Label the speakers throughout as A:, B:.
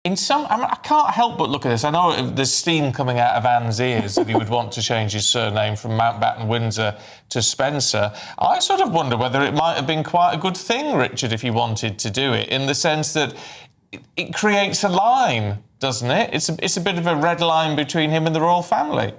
A: I can't help but look at this. I know there's steam coming out of Anne's ears that he would want to change his surname from Mountbatten Windsor to Spencer. I sort of wonder whether it might have been quite a good thing, Richard, if he wanted to do it, in the sense that it creates a line, doesn't it? It's a bit of a red line between him and the royal family.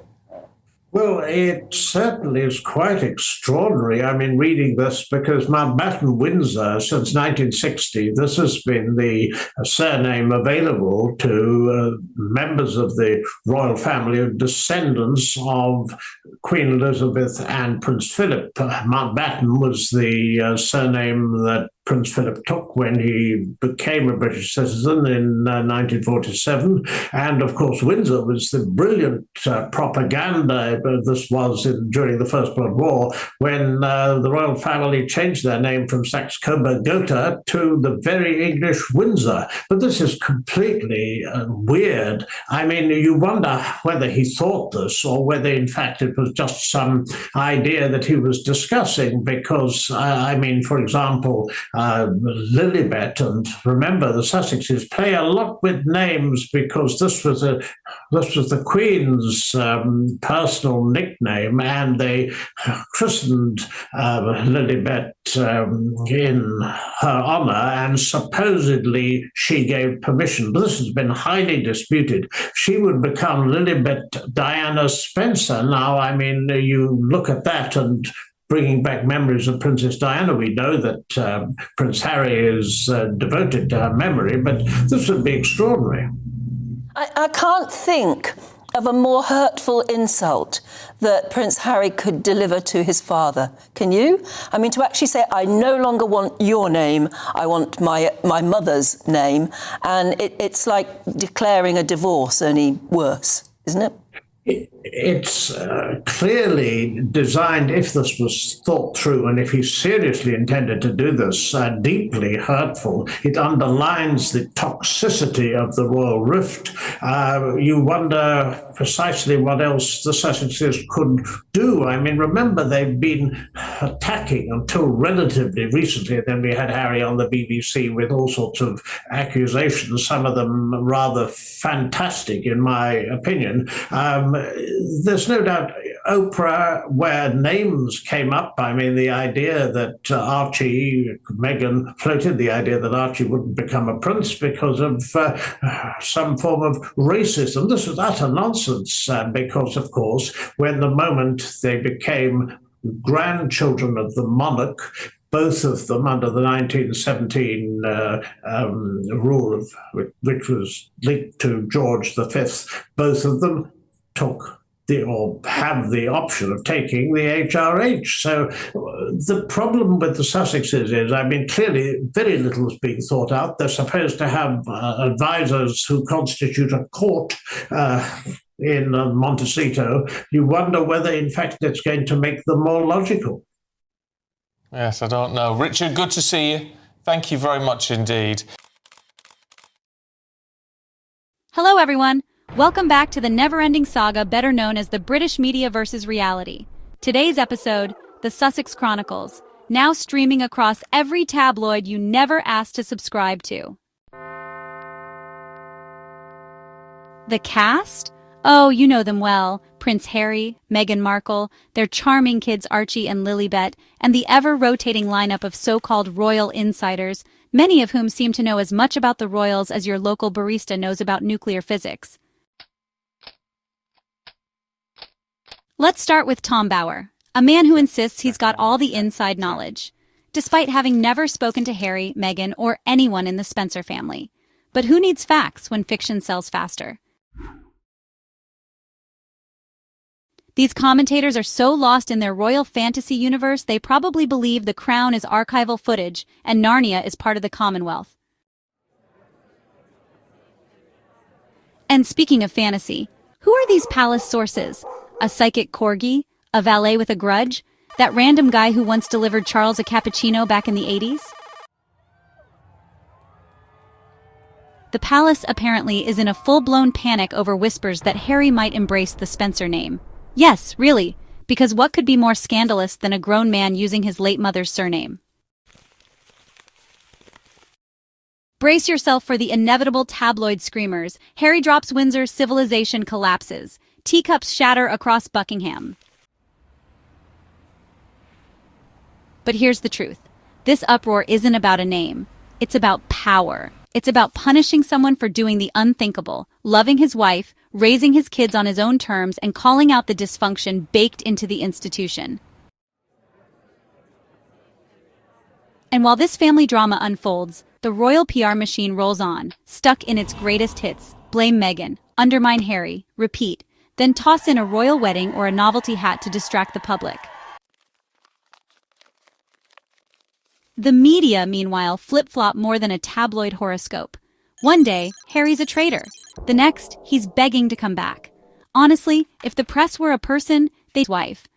B: Well, it certainly is quite extraordinary. I mean, reading this, because Mountbatten Windsor, since 1960, this has been the surname available to members of the royal family, descendants of Queen Elizabeth and Prince Philip. Mountbatten was the surname that Prince Philip took when he became a British citizen in 1947. And of course, Windsor was the brilliant propaganda this was during the First World War, when the royal family changed their name from Saxe-Coburg-Gotha to the very English Windsor. But this is completely weird. I mean, you wonder whether he thought this or whether, in fact, it was just some idea that he was discussing, because, I mean, for example, Lilibet, and remember the Sussexes play a lot with names, because this was the Queen's personal nickname, and they christened Lilibet in her honour, and supposedly she gave permission. But this has been highly disputed. She would become Lilibet Diana Spencer. Now, I mean, you look at that and bringing back memories of Princess Diana, we know that Prince Harry is devoted to her memory, but this would be extraordinary.
C: I can't think of a more hurtful insult that Prince Harry could deliver to his father. Can you? I mean, to actually say, I no longer want your name, I want my mother's name, and it's like declaring a divorce, only worse, isn't it?
B: It's clearly designed, if this was thought through and if he seriously intended to do this, deeply hurtful. It underlines the toxicity of the royal rift. You wonder precisely what else the Sussexes could do. I mean, remember, they've been attacking until relatively recently. Then we had Harry on the BBC with all sorts of accusations, some of them rather fantastic, in my opinion. There's no doubt Oprah, where names came up. I mean, the idea that Meghan floated the idea that Archie wouldn't become a prince because of some form of racism. This was utter nonsense, because, of course, when the moment they became grandchildren of the monarch, both of them under the 1917 rule, which was linked to George V, both of them have the option of taking the HRH. So the problem with the Sussexes is, I mean, clearly very little is being thought out. They're supposed to have advisors who constitute a court in Montecito. You wonder whether, in fact, it's going to make them more logical.
A: Yes, I don't know. Richard, good to see you. Thank you very much indeed.
D: Hello, everyone. Welcome back to the never-ending saga better known as the British Media versus Reality. Today's episode, The Sussex Chronicles, now streaming across every tabloid you never asked to subscribe to. The cast? Oh, you know them well. Prince Harry, Meghan Markle, their charming kids Archie and Lilibet, and the ever-rotating lineup of so-called royal insiders, many of whom seem to know as much about the royals as your local barista knows about nuclear physics. Let's start with Tom Bower, a man who insists he's got all the inside knowledge, despite having never spoken to Harry, Meghan, or anyone in the Spencer family. But who needs facts when fiction sells faster? These commentators are so lost in their royal fantasy universe they probably believe the crown is archival footage and Narnia is part of the Commonwealth. And speaking of fantasy, who are these palace sources? A psychic corgi? A valet with a grudge? That random guy who once delivered Charles a cappuccino back in the 80s? The palace apparently is in a full-blown panic over whispers that Harry might embrace the Spencer name. Yes, really, because what could be more scandalous than a grown man using his late mother's surname? Brace yourself for the inevitable tabloid screamers. Harry drops Windsor, civilization collapses. Teacups shatter across Buckingham. But here's the truth. This uproar isn't about a name. It's about power. It's about punishing someone for doing the unthinkable, loving his wife, raising his kids on his own terms, and calling out the dysfunction baked into the institution. And while this family drama unfolds, the royal PR machine rolls on, stuck in its greatest hits. Blame Meghan, undermine Harry, repeat, then toss in a royal wedding or a novelty hat to distract the public. The media, meanwhile, flip-flop more than a tabloid horoscope. One day, Harry's a traitor. The next, he's begging to come back. Honestly, if the press were a person, they'd wife.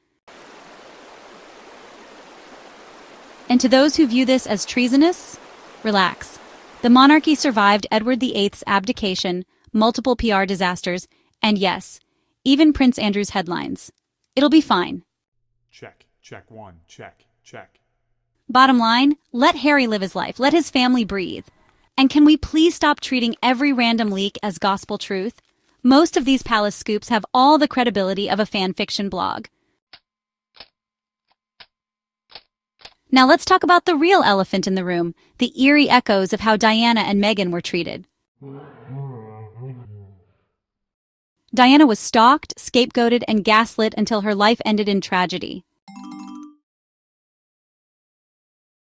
D: And to those who view this as treasonous, relax. The monarchy survived Edward VIII's abdication, multiple PR disasters, and yes, even Prince Andrew's headlines. It'll be fine.
E: Check. Check one. Check. Check.
D: Bottom line, let Harry live his life. Let his family breathe. And can we please stop treating every random leak as gospel truth? Most of these palace scoops have all the credibility of a fan fiction blog. Now let's talk about the real elephant in the room, the eerie echoes of how Diana and Meghan were treated. Diana was stalked, scapegoated, and gaslit until her life ended in tragedy.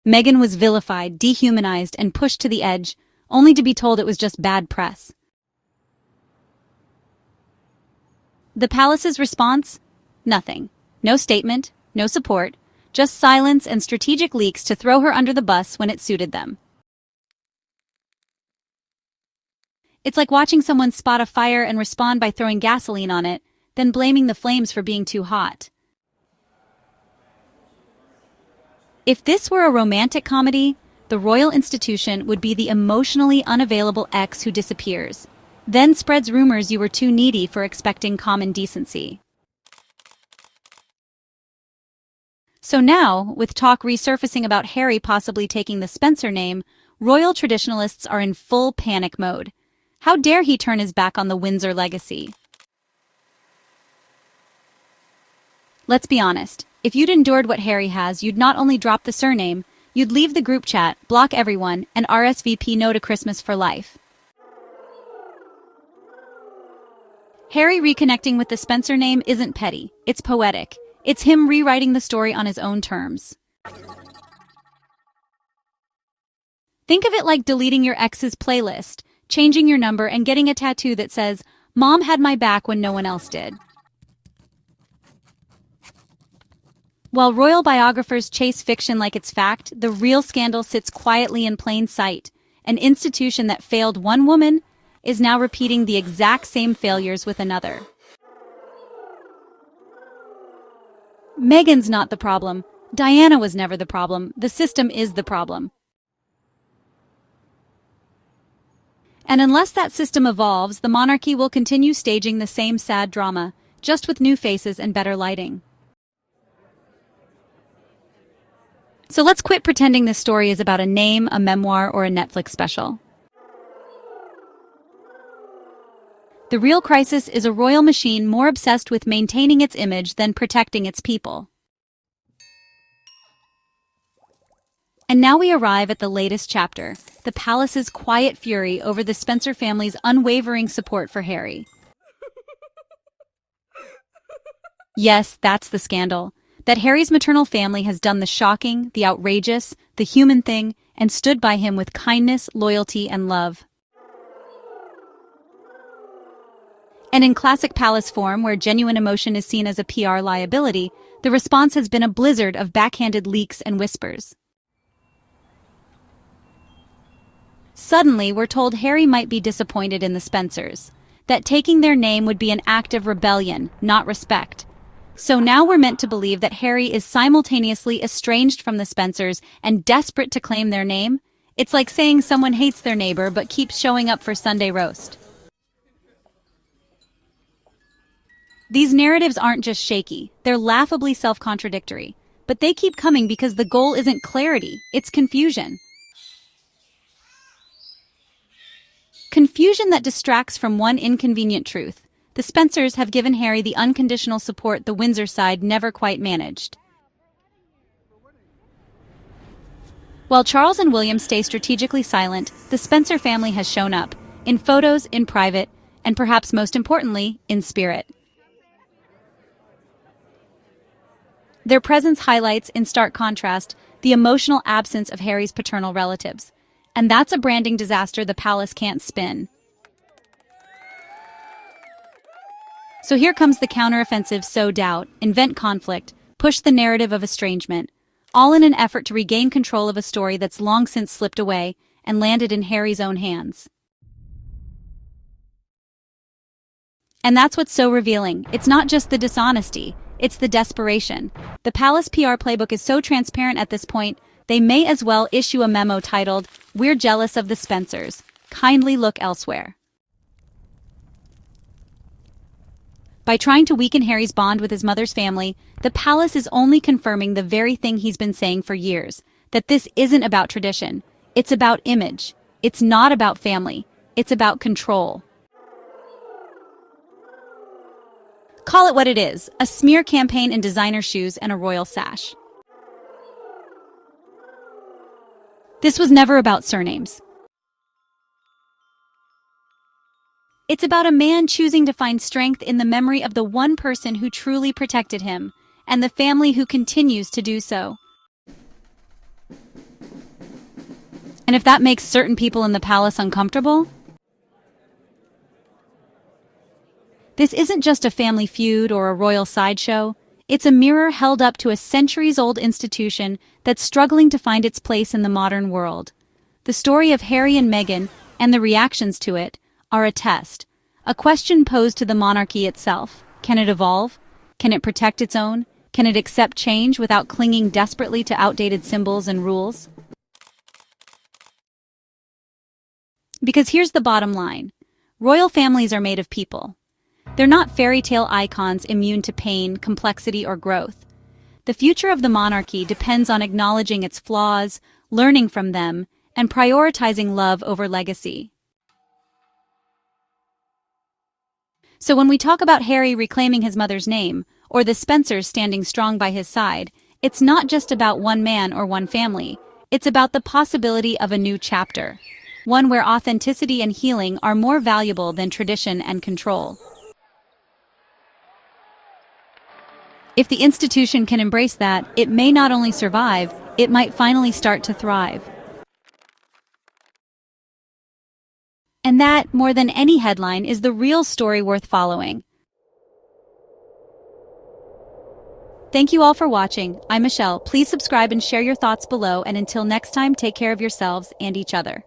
D: Meghan was vilified, dehumanized, and pushed to the edge, only to be told it was just bad press. The palace's response? Nothing. No statement, no support, just silence and strategic leaks to throw her under the bus when it suited them. It's like watching someone spot a fire and respond by throwing gasoline on it, then blaming the flames for being too hot. If this were a romantic comedy, the royal institution would be the emotionally unavailable ex who disappears, then spreads rumors you were too needy for expecting common decency. So now, with talk resurfacing about Harry possibly taking the Spencer name, royal traditionalists are in full panic mode. How dare he turn his back on the Windsor legacy? Let's be honest. If you'd endured what Harry has, you'd not only drop the surname, you'd leave the group chat, block everyone, and RSVP no to Christmas for life. Harry reconnecting with the Spencer name isn't petty, it's poetic. It's him rewriting the story on his own terms. Think of it like deleting your ex's playlist, changing your number, and getting a tattoo that says, "Mom had my back when no one else did." While royal biographers chase fiction like it's fact, the real scandal sits quietly in plain sight. An institution that failed one woman is now repeating the exact same failures with another. Meghan's not the problem. Diana was never the problem. The system is the problem. And unless that system evolves, the monarchy will continue staging the same sad drama, just with new faces and better lighting. So let's quit pretending this story is about a name, a memoir, or a Netflix special. The real crisis is a royal machine more obsessed with maintaining its image than protecting its people. And now we arrive at the latest chapter, the palace's quiet fury over the Spencer family's unwavering support for Harry. Yes, that's the scandal. That Harry's maternal family has done the shocking, the outrageous, the human thing, and stood by him with kindness, loyalty, and love. And in classic palace form, where genuine emotion is seen as a PR liability, the response has been a blizzard of backhanded leaks and whispers. Suddenly, we're told Harry might be disappointed in the Spencers, that taking their name would be an act of rebellion, not respect. So now we're meant to believe that Harry is simultaneously estranged from the Spencers and desperate to claim their name. It's like saying someone hates their neighbor but keeps showing up for Sunday roast. These narratives aren't just shaky, they're laughably self-contradictory. But they keep coming because the goal isn't clarity, it's confusion. Confusion that distracts from one inconvenient truth. The Spencers have given Harry the unconditional support the Windsor side never quite managed. While Charles and William stay strategically silent, the Spencer family has shown up, in photos, in private, and perhaps most importantly, in spirit. Their presence highlights, in stark contrast, the emotional absence of Harry's paternal relatives. And that's a branding disaster the palace can't spin. So here comes the counteroffensive: sow doubt, invent conflict, push the narrative of estrangement, all in an effort to regain control of a story that's long since slipped away and landed in Harry's own hands. And that's what's so revealing. It's not just the dishonesty, it's the desperation. The palace PR playbook is so transparent at this point, they may as well issue a memo titled, "We're jealous of the Spencers. Kindly look elsewhere." By trying to weaken Harry's bond with his mother's family, the palace is only confirming the very thing he's been saying for years, that this isn't about tradition. It's about image. It's not about family. It's about control. Call it what it is, a smear campaign in designer shoes and a royal sash. This was never about surnames. It's about a man choosing to find strength in the memory of the one person who truly protected him, and the family who continues to do so. And if that makes certain people in the palace uncomfortable, this isn't just a family feud or a royal sideshow. It's a mirror held up to a centuries-old institution that's struggling to find its place in the modern world. The story of Harry and Meghan, and the reactions to it, are a test, a question posed to the monarchy itself. Can it evolve? Can it protect its own? Can it accept change without clinging desperately to outdated symbols and rules? Because here's the bottom line. Royal families are made of people. They're not fairy tale icons immune to pain, complexity, or growth. The future of the monarchy depends on acknowledging its flaws, learning from them, and prioritizing love over legacy. So when we talk about Harry reclaiming his mother's name, or the Spencers standing strong by his side, it's not just about one man or one family. It's about the possibility of a new chapter, one where authenticity and healing are more valuable than tradition and control. If the institution can embrace that, it may not only survive, it might finally start to thrive. And that, more than any headline, is the real story worth following. Thank you all for watching. I'm Michelle. Please subscribe and share your thoughts below, and until next time, take care of yourselves and each other.